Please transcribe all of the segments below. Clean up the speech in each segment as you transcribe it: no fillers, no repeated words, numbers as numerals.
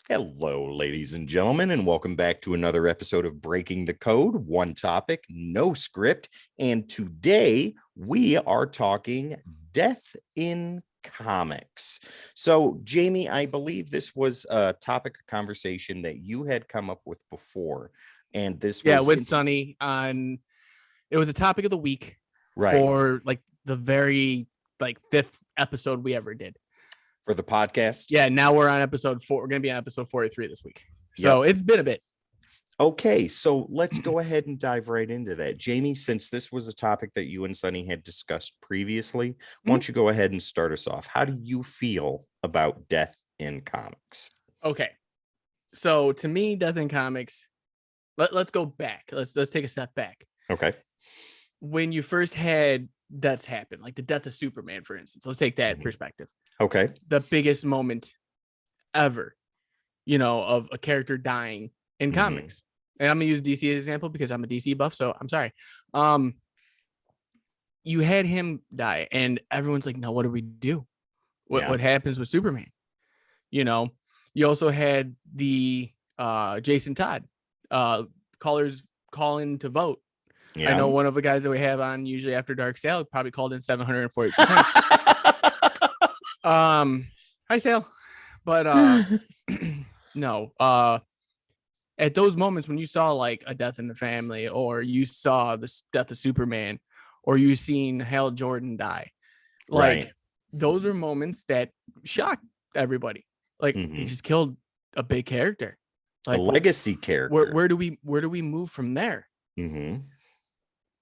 Hello, ladies and gentlemen, and welcome back to another episode of Breaking the Code. One topic, no script. And today we are talking death in comics. So, Jamie, I believe this was a topic of conversation that you had come up with before. And this was with Sunny on. It was a topic of the week right for like the very fifth episode we ever did. for the podcast. Yeah, now we're on episode 4. We're going to be on episode 43 this week. So It's been a bit. Okay, so let's go ahead and dive right into that. Jamie, since this was a topic that you and Sunny had discussed previously, why don't you go ahead and start us off? How do you feel about death in comics? Okay. So to me, death in comics, let's go back. Let's take a step back. Okay. When you first had deaths happen, like the death of Superman, for instance, let's take that perspective. Okay. The biggest moment ever, of a character dying in comics. And I'm gonna use DC as an example because I'm a DC buff, so I'm sorry. You had him die, and everyone's like, "No, what do we do? What happens with Superman?" You also had the Jason Todd callers calling to vote. Yeah. I know one of the guys that we have on usually after Dark Sale probably called in 740%. Hi Sale, but no. At those moments when you saw like a death in the family, or you saw the death of Superman, or you seen Hal Jordan die, those are moments that shocked everybody. Like he just killed a big character, like a legacy character. Where do we move from there?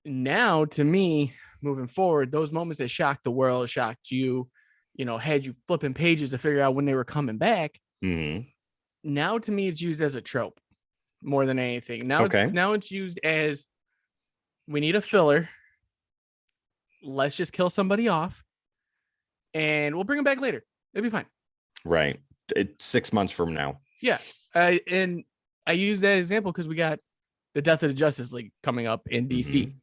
Now, to me, moving forward, those moments that shocked the world, shocked you, had you flipping pages to figure out when they were coming back. Now, to me, it's used as a trope more than anything. Now it's used as, we need a filler. Let's just kill somebody off, and we'll bring them back later. It'll be fine. Right. It's 6 months from now. Yeah. And I use that example because we got the death of the Justice League coming up in DC.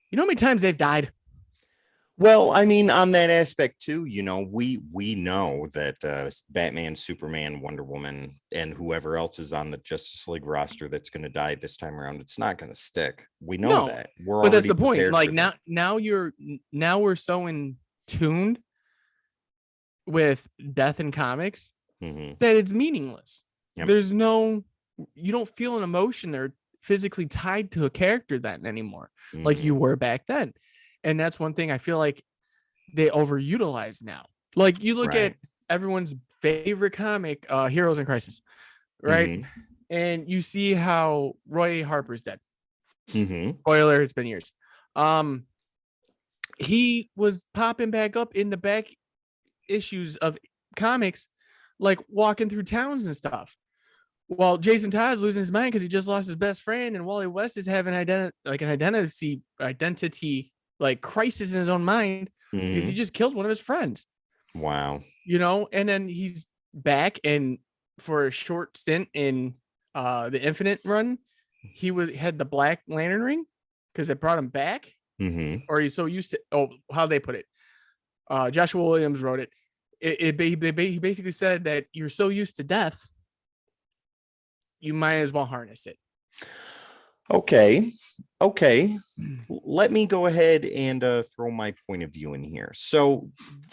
You know how many times they've died? Well, I mean, on that aspect too, we know that Batman, Superman, Wonder Woman, and whoever else is on the Justice League roster that's going to die this time around, it's not going to stick. We know that. But that's the point. Like now we're so in tuned with death in comics that it's meaningless. Yep. You don't feel an emotion there physically tied to a character then anymore, like you were back then. And that's one thing I feel like they overutilize now. Like you look at everyone's favorite comic, Heroes in Crisis, right? And you see how Roy Harper's dead. Spoiler, it's been years. He was popping back up in the back issues of comics, like walking through towns and stuff. Well, Jason Todd's losing his mind because he just lost his best friend, and Wally West is having an identity crisis in his own mind because he just killed one of his friends. Wow. And then he's back, and for a short stint in the Infinite run, he had the Black Lantern ring because it brought him back. Or he's so used to how they put it. Joshua Williams wrote it. He basically said that you're so used to death, you might as well harness it. Okay. Let me go ahead and throw my point of view in here. So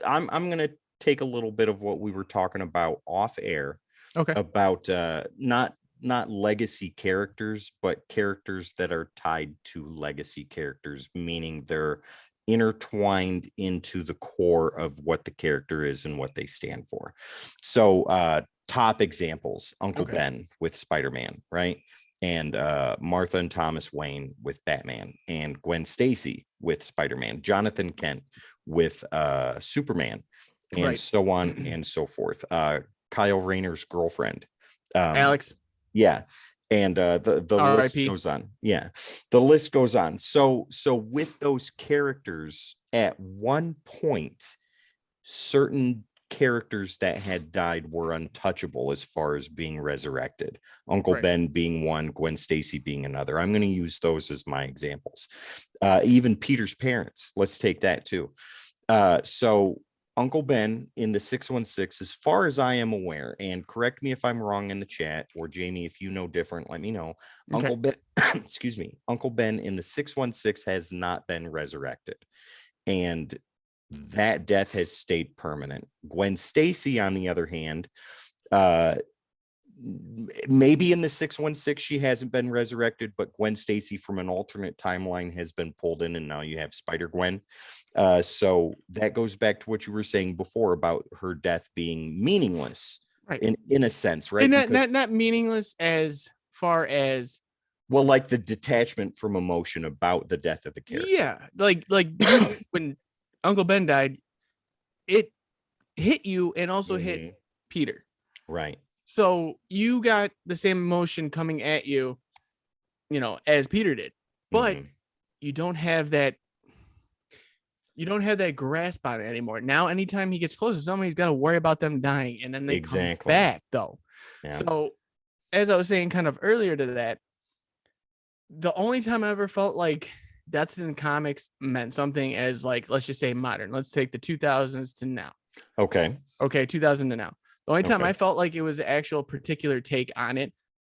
I'm going to take a little bit of what we were talking about off air. Okay. About not legacy characters, but characters that are tied to legacy characters, meaning they're intertwined into the core of what the character is and what they stand for. So top examples, Uncle Ben with Spider-Man, right? And Martha and Thomas Wayne with Batman, and Gwen Stacy with Spider-Man, Jonathan Kent with Superman, and so on and so forth. Kyle Rayner's girlfriend, Alex. Yeah. And the list goes on. Yeah, the list goes on. So with those characters, at one point, certain characters that had died were untouchable as far as being resurrected. Uncle Ben being one, Gwen Stacy being another. I'm going to use those as my examples. Even Peter's parents. Let's take that too. So Uncle Ben in the 616, as far as I am aware, and correct me if I'm wrong in the chat, or Jamie, if you know different, let me know. Okay. Uncle Ben, excuse me, Uncle Ben in the 616 has not been resurrected. And that death has stayed permanent. Gwen Stacy, on the other hand, maybe in the 616 she hasn't been resurrected, but Gwen Stacy from an alternate timeline has been pulled in, and now you have Spider-Gwen. So that goes back to what you were saying before about her death being meaningless, right? In a sense, right? And not meaningless as far as, well, like the detachment from emotion about the death of the character. Yeah, like when Uncle Ben died, it hit you and also hit Peter. Right. So you got the same emotion coming at you, as Peter did, but you don't have that. You don't have that grasp on it anymore. Now, anytime he gets close to somebody, he's got to worry about them dying, and then they come back, though. Yeah. So, as I was saying kind of earlier to that, the only time I ever felt like deaths in comics meant something as, like, let's just say modern. Let's take the 2000s to now. Okay, 2000 to now. The only time I felt like it was the actual particular take on it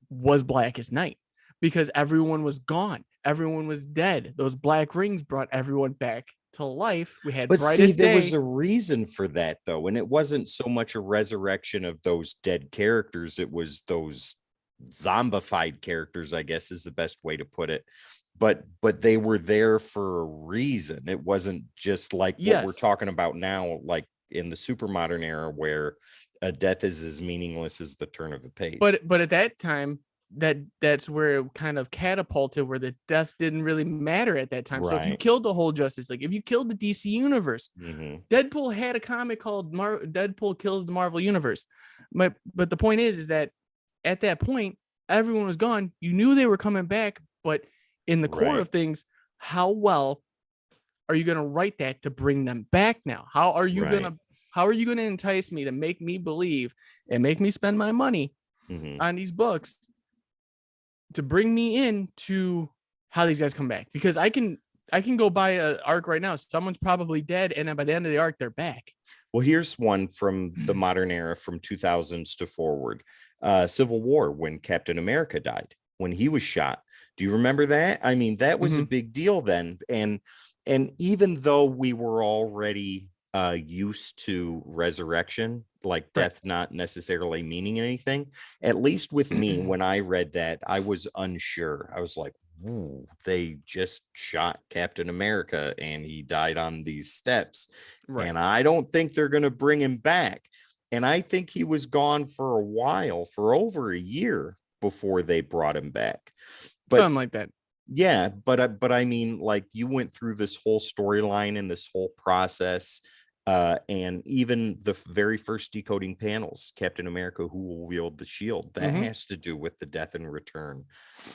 was Blackest Night, because everyone was gone. Everyone was dead. Those black rings brought everyone back to life. We had Brightest Day. There was a reason for that, though, and it wasn't so much a resurrection of those dead characters. It was those zombified characters, I guess is the best way to put it. But they were there for a reason. It wasn't just like what we're talking about now, like in the super modern era, where a death is as meaningless as the turn of a page. But at that time, that's where it kind of catapulted, where the deaths didn't really matter at that time. Right. So if you killed the whole Justice League, if you killed the DC universe, Deadpool had a comic called Deadpool Kills the Marvel Universe. But the point is that at that point, everyone was gone. You knew they were coming back, but in the core of things, how well are you going to write that to bring them back now? How are you going to entice me to make me believe and make me spend my money on these books to bring me in to how these guys come back? Because I can go buy an arc right now. Someone's probably dead, and then by the end of the arc, they're back. Well, here's one from the modern era, from 2000s to forward. Civil War, when Captain America died, when he was shot. Do you remember that? I mean, that was a big deal then. And even though we were already used to resurrection, like death not necessarily meaning anything, at least with me, when I read that, I was unsure. I was like, ooh, they just shot Captain America and he died on these steps. And I don't think they're going to bring him back. And I think he was gone for a while, for over a year before they brought him back. But, something like that. Yeah, but I mean, like, you went through this whole storyline and this whole process, and even the very first decoding panels, Captain America, who will wield the shield, that has to do with the death and return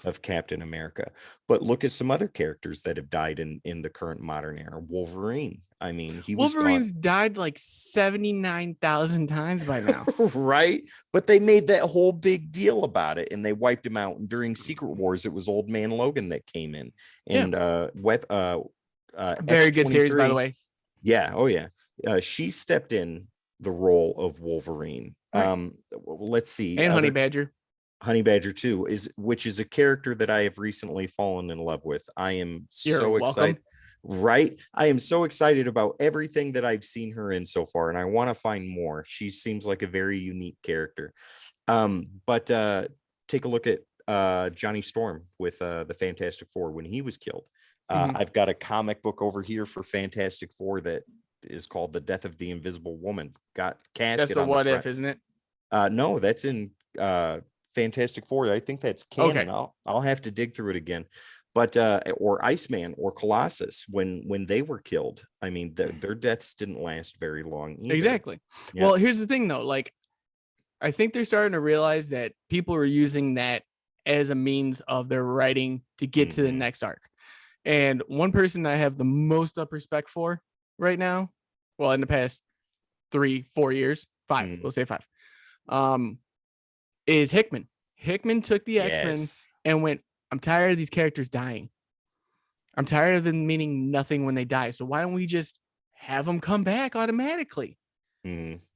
of Captain America. But look at some other characters that have died in the current modern era. Wolverine. I mean, Wolverine's died like 79,000 times by now. Right? But they made that whole big deal about it, and they wiped him out. And during Secret Wars, it was Old Man Logan that came in. And very good series, by the way. Yeah. Oh, yeah. She stepped in the role of Wolverine. Let's see. And Honey Badger. Honey Badger 2, which is a character that I have recently fallen in love with. I am so excited. Right. I am so excited about everything that I've seen her in so far, and I want to find more. She seems like a very unique character. But take a look at Johnny Storm with the Fantastic Four when he was killed. I've got a comic book over here for Fantastic Four that is called The Death of the Invisible Woman. Got casket. That's the on What the If, isn't it? No, that's in Fantastic Four. I think that's canon. Okay. I'll have to dig through it again. But or Iceman or Colossus, when they were killed, I mean, their deaths didn't last very long either. Exactly. Yeah. Well, here's the thing, though. Like, I think they're starting to realize that people are using that as a means of their writing to get to the next arc. And one person I have the most up respect for right now, well, in the past 3-4 years, 5, we'll say 5, is Hickman. Hickman took the X-Men and went, I'm tired of these characters dying. I'm tired of them meaning nothing when they die. So why don't we just have them come back automatically.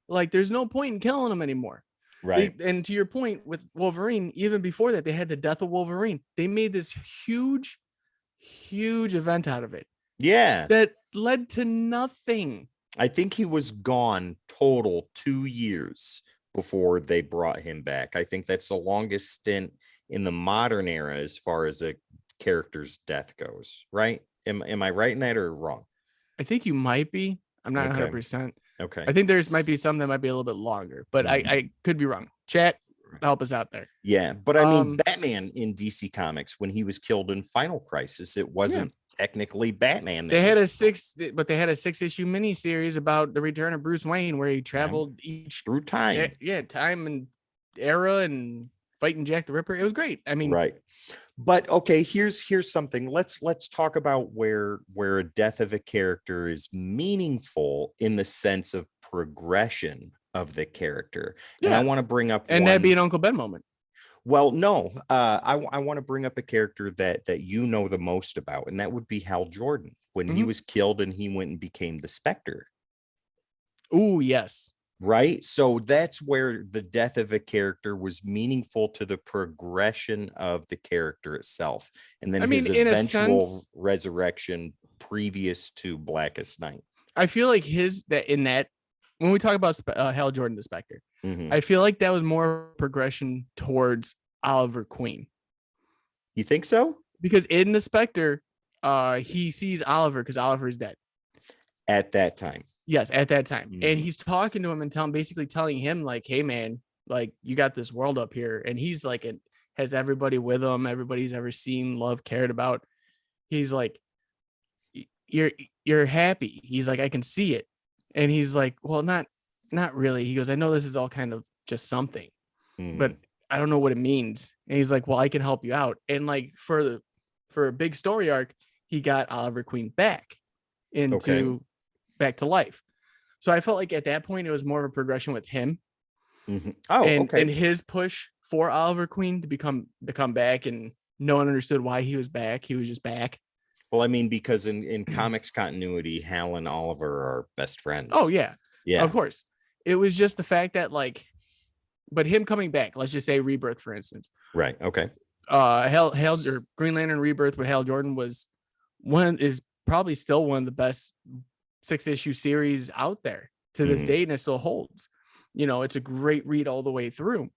Like, there's no point in killing them anymore. Right. And to your point with Wolverine, even before that, they had the death of Wolverine. They made this huge event out of it. Yeah. That led to nothing. I think he was gone total 2 years before they brought him back. I think that's the longest stint in the modern era as far as a character's death goes, right? Am I right in that or wrong? I think you might be. I'm not Okay. 100%. Okay. I think there's might be some that might be a little bit longer, but I could be wrong. Chat, help us out there. Yeah, but I mean, Batman in DC Comics, when he was killed in Final Crisis, it wasn't technically Batman. They had a 6-issue miniseries about the return of Bruce Wayne, where he traveled each through time. Yeah, time and era and fighting Jack the Ripper. It was great. I mean, right. But okay, here's something. Let's talk about where a death of a character is meaningful in the sense of progression of the character. And I want to bring up that'd be an Uncle Ben moment. Well, no, I want to bring up a character that you know the most about, and that would be Hal Jordan when he was killed and he went and became the Spectre. Oh, yes. Right. So that's where the death of a character was meaningful to the progression of the character itself. And then his eventual resurrection previous to Blackest Night. I feel like when we talk about Hal Jordan, the Spectre, I feel like that was more progression towards Oliver Queen. You think so? Because in the Spectre, he sees Oliver because Oliver is dead. At that time. Yes, at that time. And he's talking to him and basically telling him, like, hey, man, like, you got this world up here. And he's like, has everybody with him, everybody's ever seen, loved, cared about. He's like, you're happy. He's like, I can see it. And he's like, well, not really. He goes, I know this is all kind of just something, but I don't know what it means. And he's like, well, I can help you out. And like for a big story arc, he got Oliver Queen back back to life. So I felt like at that point it was more of a progression with him. And his push for Oliver Queen to come back, and no one understood why he was back. He was just back. Well, I mean, because in comics continuity, Hal and Oliver are best friends. Oh yeah. Yeah, of course. It was just the fact that, like, but him coming back, let's just say Rebirth, for instance. Right. Okay. Hal or Green Lantern Rebirth with Hal Jordan is probably still one of the best 6-issue series out there to this day, and it still holds. You know, it's a great read all the way through.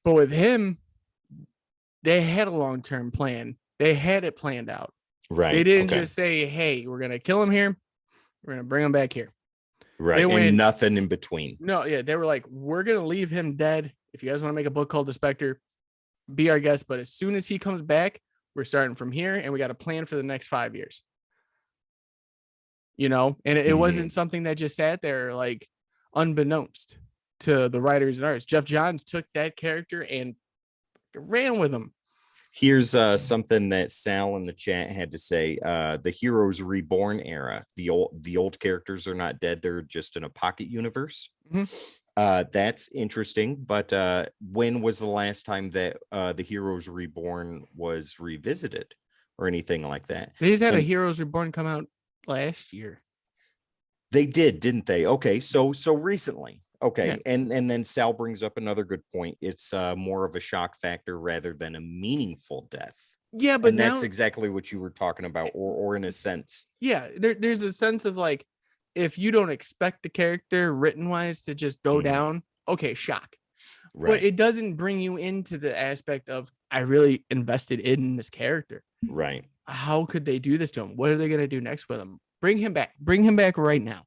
But with him, they had a long-term plan. They had it planned out. Right. They didn't just say, hey, we're gonna kill him here, we're gonna bring him back here. Right. And nothing in between. No, yeah. They were like, we're going to leave him dead. If you guys want to make a book called The Spectre, be our guest. But as soon as he comes back, we're starting from here, and we got a plan for the next 5 years. You know, and it wasn't something that just sat there, like, unbeknownst to the writers and artists. Jeff Johns took that character and ran with him. Here's something that Sal in the chat had to say. The Heroes Reborn era. The old characters are not dead. They're just in a pocket universe. That's interesting. But when was the last time that the Heroes Reborn was revisited or anything like that? They just had a Heroes Reborn come out last year. They did, didn't they? Okay, so recently. Okay, yeah. And then Sal brings up another good point. It's more of a shock factor rather than a meaningful death. Yeah, but that's exactly what you were talking about, or in a sense. Yeah, there's a sense of, like, if you don't expect the character written wise to just go down, okay, shock. Right. But it doesn't bring you into the aspect of, I really invested in this character. Right. How could they do this to him? What are they going to do next with him? Bring him back. Bring him back right now.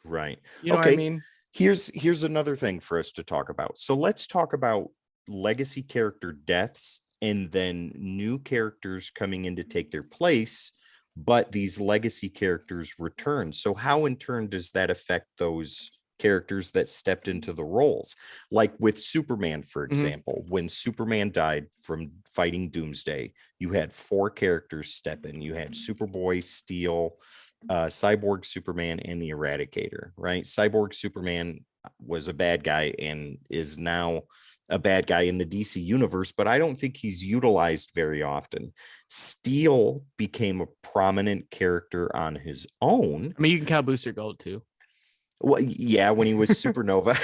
Right. You know what I mean? Here's another thing for us to talk about. So let's talk about legacy character deaths and then new characters coming in to take their place, but these legacy characters return. So how in turn does that affect those characters that stepped into the roles? Like with Superman, for example, when Superman died from fighting Doomsday, you had 4 characters step in. You had Superboy, Steel, Cyborg Superman, and the Eradicator, right? Cyborg Superman was a bad guy and is now a bad guy in the DC universe, but I don't think he's utilized very often. Steel became a prominent character on his own. I mean, you can count Booster Gold too. Well, yeah, when he was Supernova.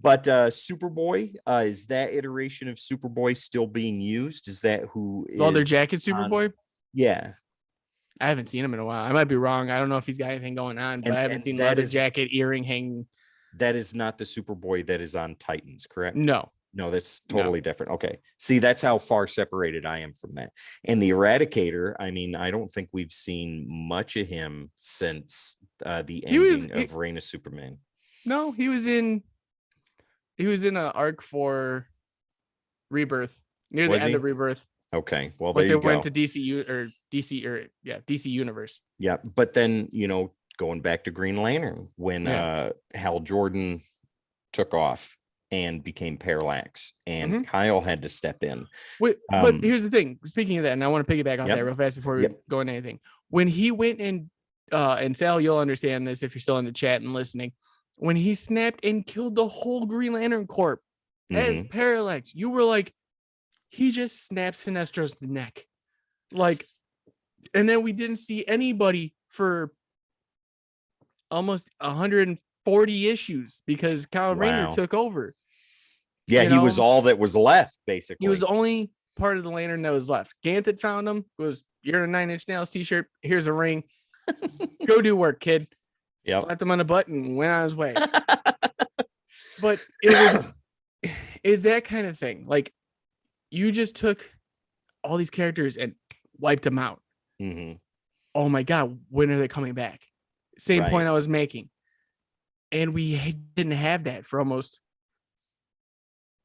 But Superboy, is that iteration of Superboy still being used? Is that who is Leather Jacket Superboy? Yeah. I haven't seen him in a while. I might be wrong. I don't know if he's got anything going on, but I haven't seen Leather Jacket earring hanging. That is not the Superboy that is on Titans, correct? No, that's totally different. Okay. See, that's how far separated I am from that. And the Eradicator, I mean, I don't think we've seen much of him since the ending of Reign of Superman. No, he was in an arc for Rebirth, near the end of Rebirth. Okay. Well, they went to DC Universe. Yeah. But then, going back to Green Lantern, when Hal Jordan took off and became Parallax, and Kyle had to step in. But here's the thing. Speaking of that, and I want to piggyback off that real fast before we go into anything. When he went and Sal, you'll understand this if you're still in the chat and listening. When he snapped and killed the whole Green Lantern Corp as Parallax, you were like, he just snapped Sinestro's neck. Like, and then we didn't see anybody for almost 140 issues because Kyle Rayner took over. Yeah, he was all that was left, basically. He was the only part of the Lantern that was left. Ganth had found him. You're in a 9 Inch Nails t-shirt. Here's a ring. Go do work, kid. Slapped him on the butt and went on his way. But is that kind of thing. Like, you just took all these characters and wiped them out. Oh my God, when are they coming back? Same point I was making. And we didn't have that for almost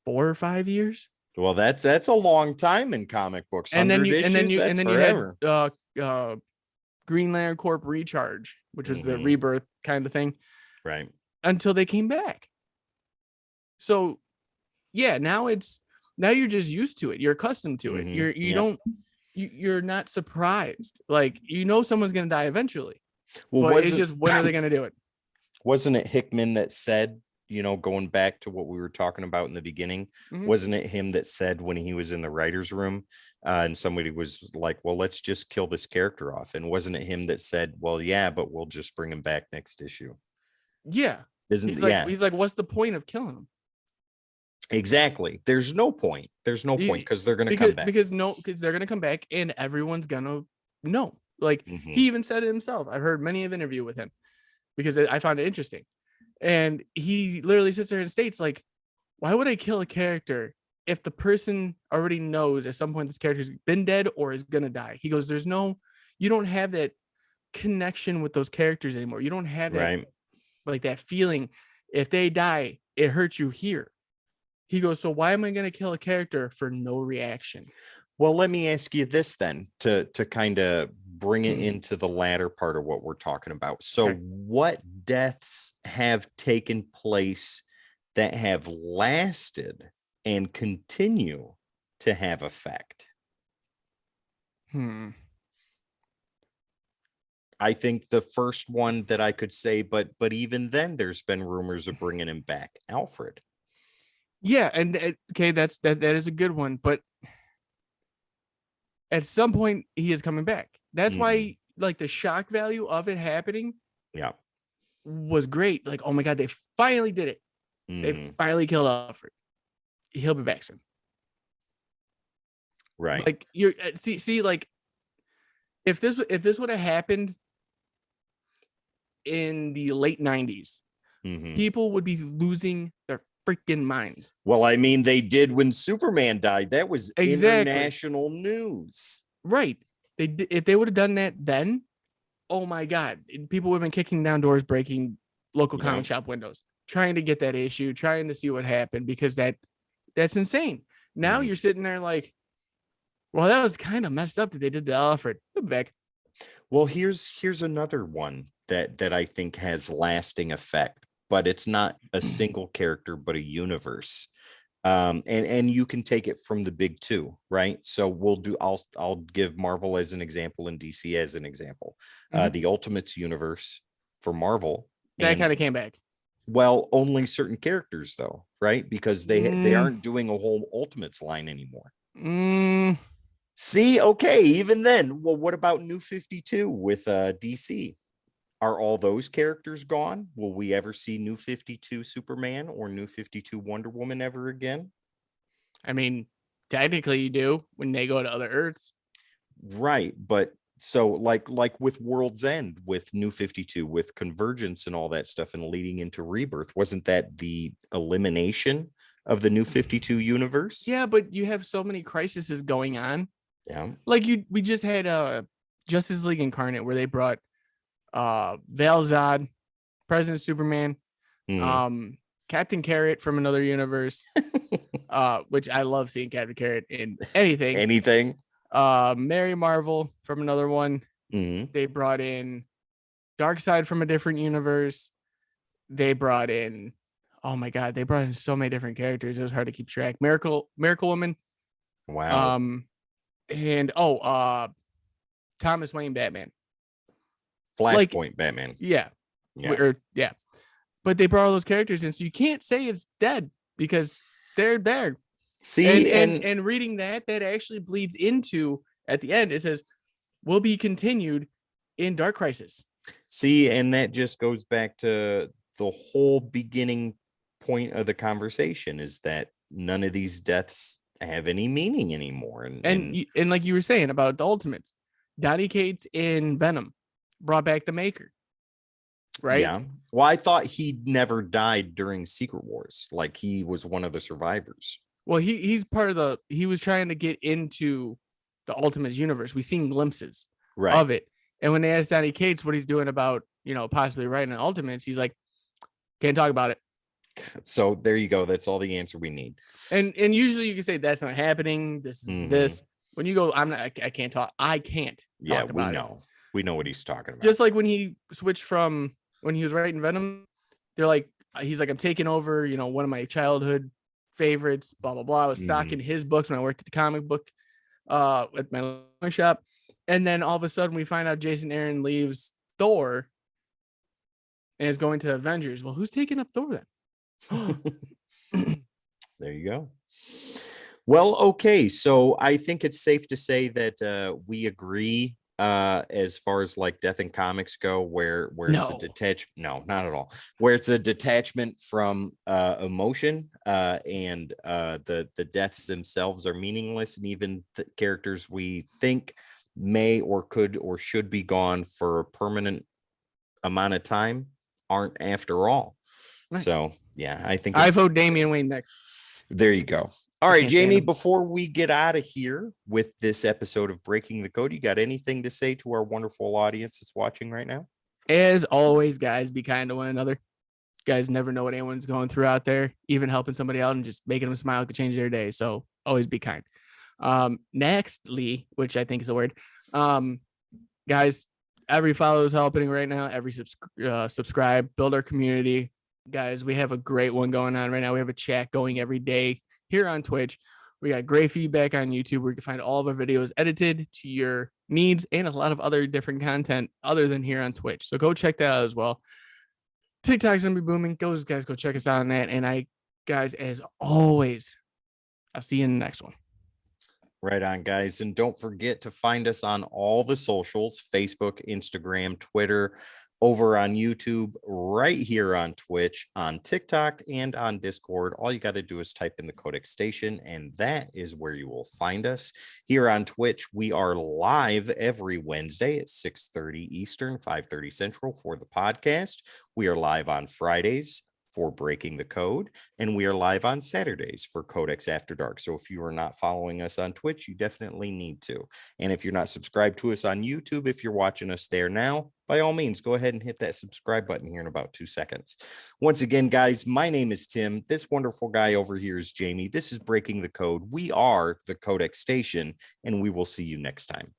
4 or 5 years. Well, that's a long time in comic books. And then you had Green Lantern Corp Recharge, which was the Rebirth kind of thing. Right. Until they came back. So yeah, now you're just used to it. You're accustomed to it. You're not surprised. Like, someone's gonna die eventually. Well, but it's just, when are they gonna do it? Wasn't it Hickman that said, going back to what we were talking about in the beginning, wasn't it him that said when he was in the writer's room and somebody was like, well, let's just kill this character off? And wasn't it him that said, well, yeah, but we'll just bring him back next issue? Yeah. He's like, what's the point of killing him? Exactly. There's no point because they're going to come back. Because they're going to come back and everyone's going to know. Like, he even said it himself. I've heard many of interview with him because I found it interesting. And he literally sits there and states, like, why would I kill a character if the person already knows at some point this character's been dead or is going to die? He goes, you don't have that connection with those characters anymore. You don't have that, like, that feeling. If they die, it hurts you here. He goes, so why am I going to kill a character for no reaction? Well, let me ask you this then to kind of bring it into the latter part of what we're talking about. So what deaths have taken place that have lasted and continue to have effect? I think the first one that I could say, but even then there's been rumors of bringing him back, Alfred. Yeah, and okay, that is a good one, but at some point he is coming back. That's why, like, the shock value of it happening was great. Like, oh my God, they finally did it. They finally killed Alfred. He'll be back soon. Right. Like, you're see, like, if this would have happened in the late 90s, people would be losing their freaking minds. Well, I mean, they did when Superman died. That was international news. Right. If they would have done that then, oh my God, people would have been kicking down doors, breaking local comic shop windows, trying to get that issue, trying to see what happened, because that's insane. Now you're sitting there like, well, that was kind of messed up that they did to Alfred. Back. Well, here's another one that I think has lasting effect, but it's not a single character, but a universe. And you can take it from the big two, right? So I'll give Marvel as an example and DC as an example. The Ultimates universe for Marvel. That kind of came back. Well, only certain characters though, right? Because they aren't doing a whole Ultimates line anymore. See, okay, even then, well, what about New 52 with DC? Are all those characters gone? Will we ever see New 52 Superman or New 52 Wonder Woman ever again? I mean, technically you do when they go to other Earths. Right, but so like with World's End, with New 52, with Convergence and all that stuff and leading into Rebirth, wasn't that the elimination of the New 52 universe? Yeah, but you have so many crises going on. Yeah. Like we just had Justice League Incarnate where they brought Val-Zod, President Superman, Captain Carrot from another universe, which I love seeing Captain Carrot in anything. Mary Marvel from another one. They brought in Darkseid from a different universe. They brought in, oh my god, they brought in so many different characters. It was hard to keep track. Miracle Woman. Wow. And Thomas Wayne Batman. Flashpoint Batman. Yeah. Yeah. But they brought all those characters in, so you can't say it's dead because they're there. See, and reading that actually bleeds into, at the end, it says, will be continued in Dark Crisis. See, and that just goes back to the whole beginning point of the conversation, is that none of these deaths have any meaning anymore. And like you were saying about the Ultimates, Donny Cates in Venom brought back the Maker. Right? Yeah. Well, I thought he never died during Secret Wars. Like he was one of the survivors. Well, he's part of he was trying to get into the Ultimates universe. We've seen glimpses of it. And when they asked Donny Cates what he's doing about, possibly writing an Ultimates, he's like, can't talk about it. So there you go. That's all the answer we need. And usually you can say that's not happening. This is this. When you go, I can't talk. I can't. Yeah, we know. We know what he's talking about. Just like when he switched from when he was writing Venom, they're like, he's like, I'm taking over, one of my childhood favorites, blah, blah, blah. I was stocking his books when I worked at the comic book at my shop. And then all of a sudden we find out Jason Aaron leaves Thor and is going to Avengers. Well, who's taking up Thor then? There you go. Well, okay. So I think it's safe to say that we agree as far as like death in comics go, where it's a not at all, where it's a detachment from emotion, and the deaths themselves are meaningless, and even the characters we think may or could or should be gone for a permanent amount of time aren't after all. Right. So yeah, I think I vote Damian Wayne next. There you go. All right, Jamie, before we get out of here with this episode of Breaking the Code, you got anything to say to our wonderful audience that's watching right now? As always, guys, be kind to one another. You guys never know what anyone's going through out there. Even helping somebody out and just making them smile could change their day. So always be kind. Nextly, which I think is a word, guys, every follow is helping right now. Every subscribe, build our community. Guys, we have a great one going on right now. We have a chat going every day here on Twitch. We got great feedback on YouTube where you can find all of our videos edited to your needs and a lot of other different content other than here on Twitch. So go check that out as well. TikTok's gonna be booming. Go check us out on that. And guys, as always, I'll see you in the next one. Right on, guys. And don't forget to find us on all the socials: Facebook, Instagram, Twitter, over on YouTube, right here on Twitch, on TikTok, and on Discord. All you got to do is type in the Codex Station, and that is where you will find us. Here on Twitch, we are live every Wednesday at 6:30 Eastern, 5:30 Central for the podcast. We are live on Fridays for Breaking the Code, and we are live on Saturdays for Codex After Dark. So if you are not following us on Twitch, you definitely need to. And if you're not subscribed to us on YouTube, if you're watching us there now, by all means, go ahead and hit that subscribe button here in about 2 seconds. Once again, guys, my name is Tim. This wonderful guy over here is Jamie. This is Breaking the Code. We are the Codex Station, and we will see you next time.